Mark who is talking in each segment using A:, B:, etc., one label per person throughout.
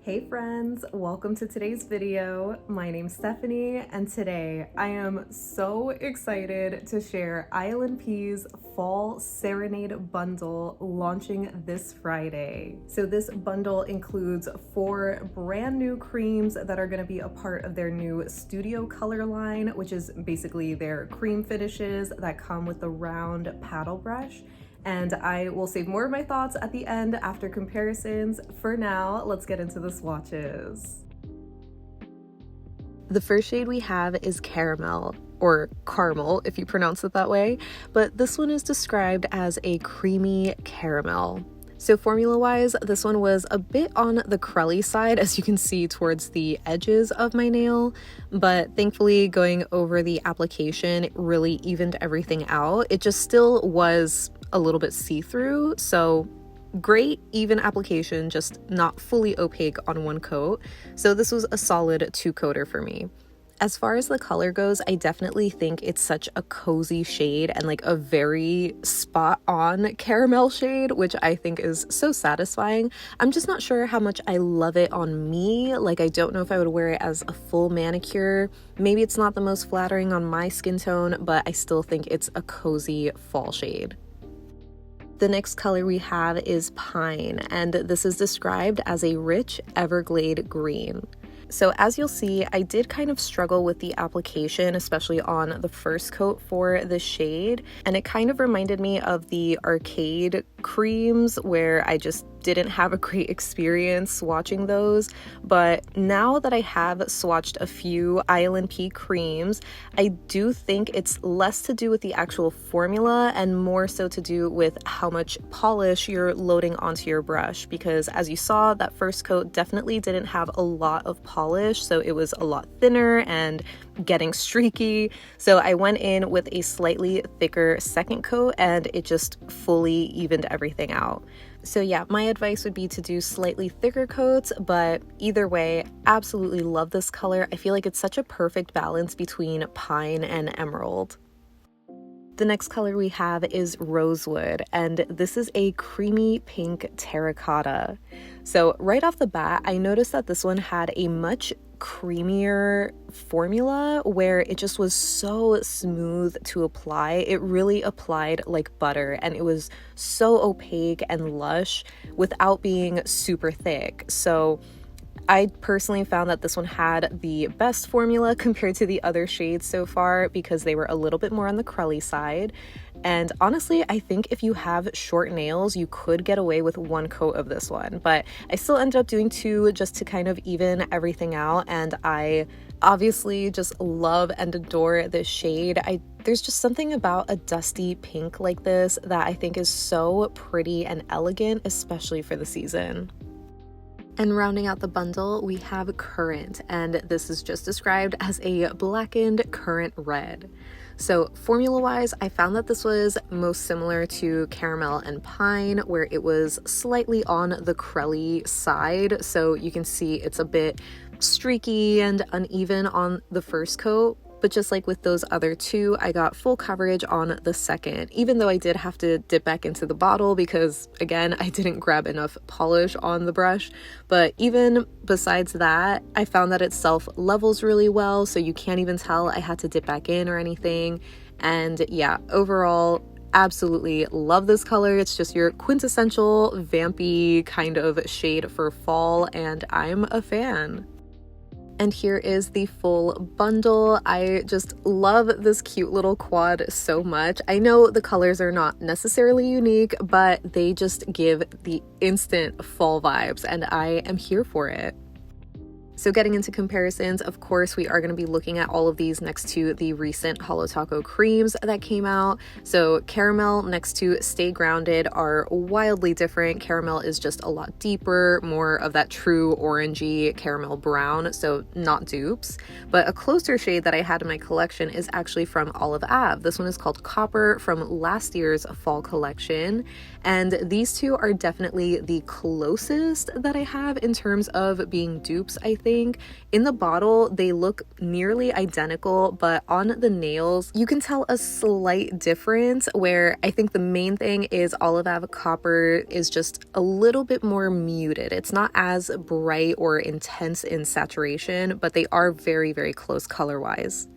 A: Hey friends, welcome to today's video. My name's Stephanie and today I am so excited to share ILNP's Fall Serenade bundle launching this Friday. So this bundle includes 4 brand new creams that are going to be a part of their new studio color line, which is basically their cream finishes that come with the round paddle brush. And I will save more of my thoughts at the end after comparisons. For now, let's get into the swatches. The first shade we have is Caramel, or Caramel if you pronounce it that way, but this one is described as a creamy caramel. So formula-wise, this one was a bit on the crully side, as you can see towards the edges of my nail, but thankfully going over the application, it really evened everything out. It just still was a little bit see-through, so great even application, just not fully opaque on one coat. So this was a solid 2-coater for me. As far as the color goes, I definitely think it's such a cozy shade and like a very spot-on caramel shade, which I think is so satisfying. I'm just not sure how much I love it on me. Like, I don't know if I would wear it as a full manicure. Maybe it's not the most flattering on my skin tone, but I still think it's a cozy fall shade. The next color we have is Pine, and this is described as a rich Everglade green. So as you'll see, I did kind of struggle with the application, especially on the first coat for the shade, and it kind of reminded me of the arcade creams where I just didn't have a great experience swatching those. But now that I have swatched a few ILNP creams, I do think it's less to do with the actual formula and more so to do with how much polish you're loading onto your brush, because as you saw, that first coat definitely didn't have a lot of polish, so it was a lot thinner and getting streaky. So I went in with a slightly thicker second coat and it just fully evened everything out. So yeah, my advice would be to do slightly thicker coats, but either way, absolutely love this color. I feel like it's such a perfect balance between pine and emerald. The next color we have is Rosewood, and this is a creamy pink terracotta. So right off the bat, I noticed that this one had a much creamier formula where it just was so smooth to apply. It really applied like butter, and it was so opaque and lush without being super thick. So I personally found that this one had the best formula compared to the other shades so far because they were a little bit more on the crully side. And honestly, I think if you have short nails, you could get away with 1 coat of this one, but I still ended up doing 2 just to kind of even everything out. And I obviously just love and adore this shade. There's just something about a dusty pink like this that I think is so pretty and elegant, especially for the season. And rounding out the bundle, we have Currant, and this is just described as a blackened currant red. So formula-wise, I found that this was most similar to Caramel and Pine, where it was slightly on the crelly side. So you can see it's a bit streaky and uneven on the first coat. But just like with those other 2, I got full coverage on the second, even though I did have to dip back into the bottle because, again, I didn't grab enough polish on the brush. But even besides that, I found that it self-levels really well, so you can't even tell I had to dip back in or anything. And yeah, overall, absolutely love this color. It's just your quintessential vampy kind of shade for fall, and I'm a fan. And here is the full bundle. I just love this cute little quad so much. I know the colors are not necessarily unique, but they just give the instant fall vibes, and I am here for it. So getting into comparisons, of course, we are going to be looking at all of these next to the recent Holo Taco creams that came out. So Caramel next to Stay Grounded are wildly different. Caramel is just a lot deeper, more of that true orangey caramel brown, so not dupes. But a closer shade that I had in my collection is actually from Olive Ave. This one is called Copper from last year's fall collection. And these 2 are definitely the closest that I have in terms of being dupes, I think. think. In the bottle, they look nearly identical, but on the nails, you can tell a slight difference where I think the main thing is Olive Ave Copper is just a little bit more muted. It's not as bright or intense in saturation, but they are very, very close color-wise.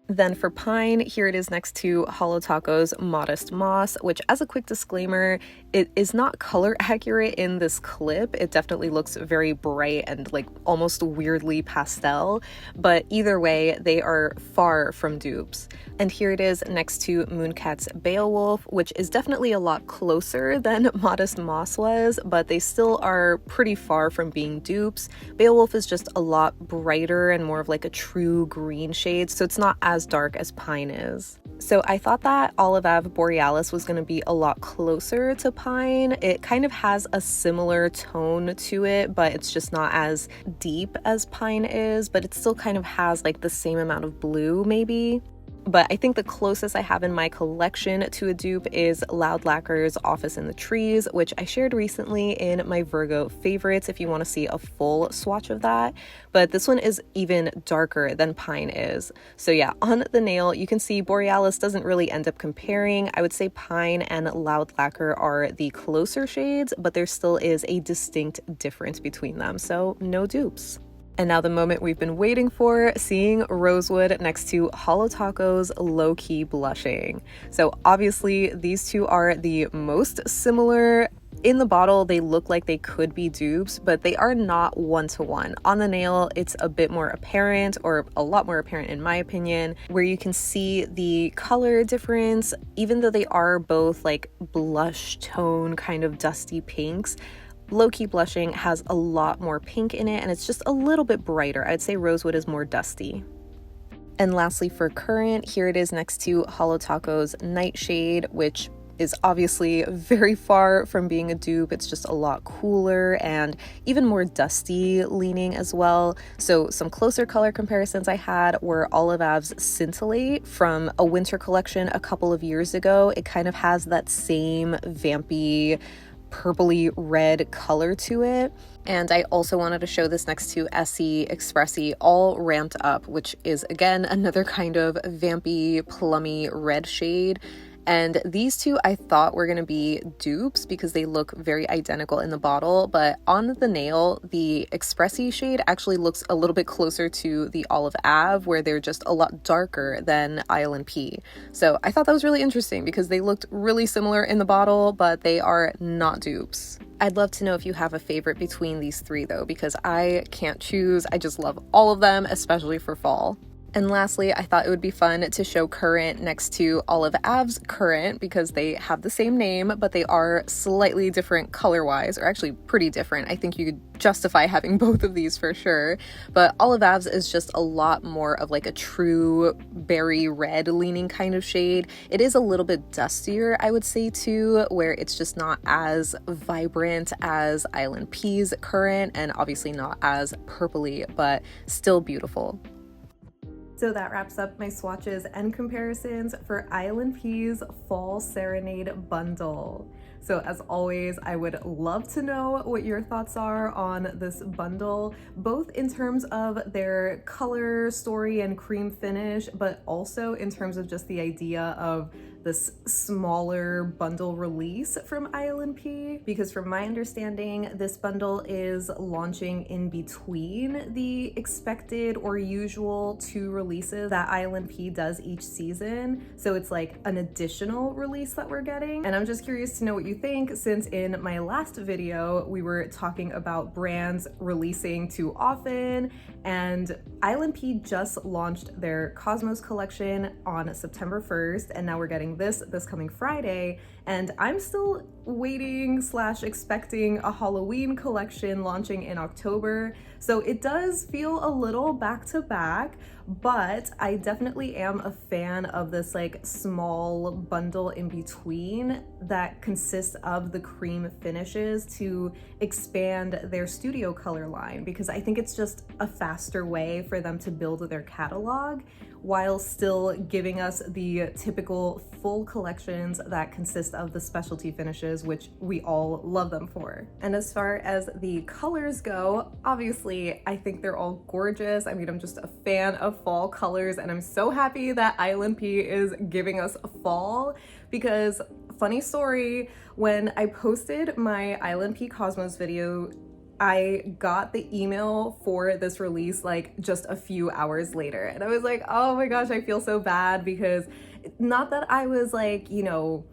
A: Then for Pine, here it is next to Holo Taco's Modest Moss, which, as a quick disclaimer, it is not color accurate in this clip. It definitely looks very bright and like almost weirdly pastel, but either way, they are far from dupes. And here it is next to Mooncat's Beowulf, which is definitely a lot closer than Modest Moss was, but they still are pretty far from being dupes. Beowulf is just a lot brighter and more of like a true green shade, so it's not as dark as Pine is. So I thought that Olive Ave Borealis was going to be a lot closer to Pine. It kind of has a similar tone to it, but it's just not as deep as Pine is, but it still kind of has like the same amount of blue maybe. But I think the closest I have in my collection to a dupe is Loud Lacquer's Office in the Trees, which I shared recently in my Virgo favorites if you want to see a full swatch of that. But this one is even darker than Pine is. So yeah, on the nail, you can see Borealis doesn't really end up comparing. I would say Pine and Loud Lacquer are the closer shades, but there still is a distinct difference between them. So no dupes. And now the moment we've been waiting for, seeing Rosewood next to Holo Taco's Lowkey Blushing. So obviously these two are the most similar. In the bottle, they look like they could be dupes, but they are not one-to-one. On the nail, it's a bit more apparent, or a lot more apparent in my opinion, where you can see the color difference, even though they are both like blush tone, kind of dusty pinks. Lowkey Blushing has a lot more pink in it, and it's just a little bit brighter. I'd say Rosewood is more dusty. And lastly for Currant, here it is next to Holo Taco's Nightshade, which is obviously very far from being a dupe. It's just a lot cooler and even more dusty leaning as well. So some closer color comparisons I had were Olive Ave's Scintillate from a winter collection a couple of years ago. It kind of has that same vampy purpley red color to it. And I also wanted to show this next to Essie, Expressie, all ramped up, which is again another kind of vampy, plummy red shade. And these two I thought were going to be dupes because they look very identical in the bottle, but on the nail, the Expressie shade actually looks a little bit closer to the Olive Ave, where they're just a lot darker than ILNP. So I thought that was really interesting because they looked really similar in the bottle, but they are not dupes. I'd love to know if you have a favorite between these three though, because I can't choose. I just love all of them, especially for fall. And lastly, I thought it would be fun to show Currant next to Olive Ave's Currant because they have the same name, but they are slightly different color-wise, or actually pretty different. I think you could justify having both of these for sure. But Olive Ave's is just a lot more of like a true berry red leaning kind of shade. It is a little bit dustier, I would say too, where it's just not as vibrant as ILNP's Currant and obviously not as purpley, but still beautiful. So that wraps up my swatches and comparisons for ILNP's Fall Serenade bundle. So as always, I would love to know what your thoughts are on this bundle, both in terms of their color, story, and cream finish, but also in terms of just the idea of this smaller bundle release from ILNP, because from my understanding, this bundle is launching in between the expected or usual 2 releases that ILNP does each season. So it's like an additional release that we're getting. And I'm just curious to know what you think, since in my last video, we were talking about brands releasing too often, and ILNP just launched their Cosmos collection on September 1st, and now we're getting this coming Friday, and I'm still waiting / expecting a Halloween collection launching in October. So it does feel a little back to back, but I definitely am a fan of this like small bundle in between that consists of the cream finishes to expand their studio color line, because I think it's just a faster way for them to build their catalog while still giving us the typical full collections that consist finest of the specialty finishes, which we all love them for. And as far as the colors go, obviously I think they're all gorgeous. I mean, I'm just a fan of fall colors, and I'm so happy that ILNP is giving us fall, because funny story, when I posted my ILNP Cosmos video, I got the email for this release like just a few hours later, and I was like, oh my gosh, I feel so bad, because not that I was like, you know,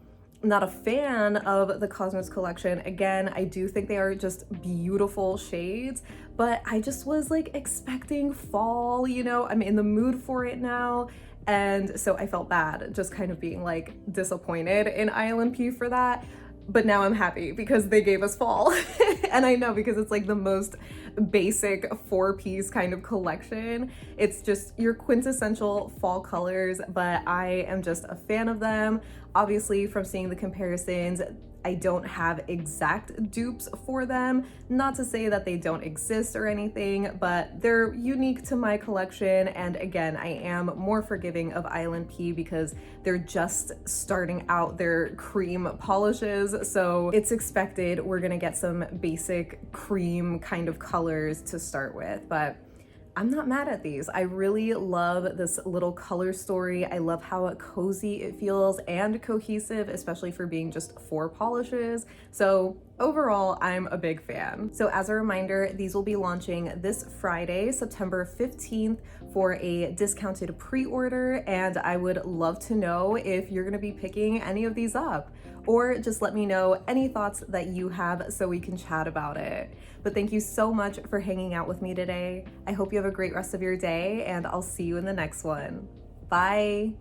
A: not a fan of the Cosmos collection. Again, I do think they are just beautiful shades, but I just was like expecting fall, you know, I'm in the mood for it now. And so I felt bad just kind of being like disappointed in ILNP for that. But now I'm happy because they gave us fall. And I know, because it's like the most basic 4-piece kind of collection. It's just your quintessential fall colors, but I am just a fan of them. Obviously, from seeing the comparisons, I don't have exact dupes for them. Not to say that they don't exist or anything, but they're unique to my collection. And again, I am more forgiving of ILNP because they're just starting out their cream polishes. So it's expected we're gonna get some basic cream kind of colors to start with, but I'm not mad at these. I really love this little color story. I love how cozy it feels and cohesive, especially for being just 4 polishes. So overall, I'm a big fan. So as a reminder, these will be launching this Friday, September 15th, for a discounted pre-order, and I would love to know if you're gonna be picking any of these up, or just let me know any thoughts that you have so we can chat about it. But thank you so much for hanging out with me today. I hope you have a great rest of your day, and I'll see you in the next one. Bye.